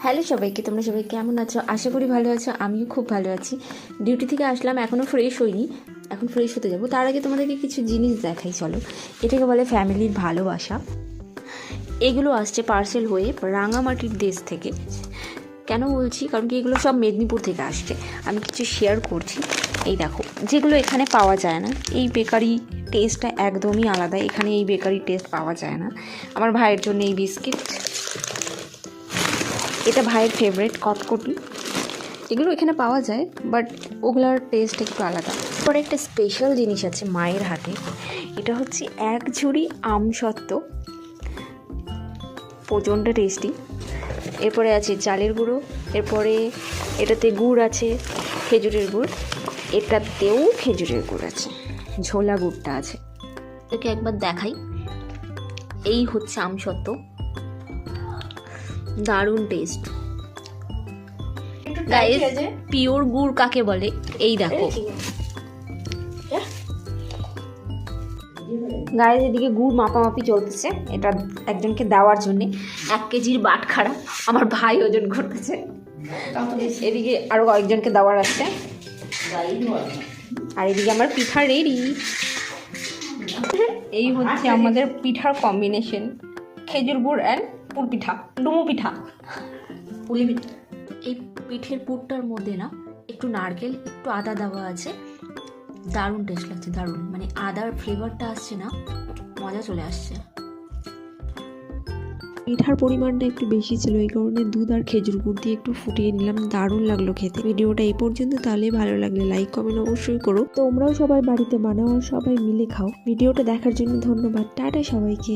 Hello সবাইকে, তোমরা সবাই কেমন আছো? আশা করি ভালো আছো। আমিও খুব ভালো আছি। ডিউটি থেকে আসলাম, এখনও ফ্রেশ হইনি, এখন ফ্রেশ হতে যাবো। তার আগে তোমাদেরকে কিছু জিনিস দেখাই, চলো। এটাকে বলে ফ্যামিলির ভালোবাসা। এগুলো আসছে পার্সেল হয়ে রাঙামাটির দেশ থেকে। কেন বলছি, কারণ কি এগুলো সব মেদিনীপুর থেকে আসছে। আমি কিছু শেয়ার করছি। এই দেখো, যেগুলো এখানে পাওয়া যায় না। এই বেকারি টেস্টটা একদমই আলাদা, এখানে এই বেকারি টেস্ট পাওয়া যায় না। আমার ভাইয়ের জন্য এই বিস্কিট, এটা ভাইয়ের ফেভারিট কটকটি। এগুলো এখানে পাওয়া যায়, বাট ওগুলার টেস্ট একটু আলাদা। পরে একটা স্পেশাল জিনিস আছে মায়ের হাতে, এটা হচ্ছে এক ঝুড়ি আমসত্ত্ব, প্রচণ্ড টেস্টি। এরপরে আছে চালের গুঁড়ো, এরপরে এটাতে গুড় আছে, খেজুরের গুড়, এটাতেও খেজুরের গুড় আছে, ঝোলা গুড়টা আছে। এটাকে একবার দেখাই। এই হচ্ছে আমসত্ত্ব, দারুণ টেস্ট। গাইস, পিওর গুড় কাকে বলে এই দেখো গাইস, এদিকে গুড় মাপামাপি চলতেছে, এটা একজনকে দেওয়ার জন্যে। 1 কেজির বাটখারা আমার ভাই ওজন করতেছে, এদিকে আরো কয়েকজনকে দেওয়ার আছে। আর এদিকে আমার পিঠা রেডি। এই হচ্ছে আমাদের পিঠার কম্বিনেশন, খেজুর গুড় অ্যান্ড পুর পিঠা, ডুমু পিঠা, পুলি পিঠা। এই পিঠের পুরটার মধ্যে না একটু নারকেল, একটু আদা দেওয়া আছে। দারুণ টেস্ট লাগছে, দারুণ, মানে আদার ফ্লেভারটা আসছে না, মজা চলে আসছে। পিঠার পরিমাণটা একটু বেশি ছিল, এই কারণে দুধ আর খেজুর গুড় দিয়ে একটু ফুটিয়ে নিলাম। দারুণ লাগলো খেতে। ভিডিওটা এই পর্যন্ত, তাহলে ভালো লাগলে লাইক কমেন্ট অবশ্যই করো। তোমরাও সবাই বাড়িতে বানাও আর সবাই মিলে খাও। ভিডিওটা দেখার জন্য ধন্যবাদ। টাটা সবাইকে।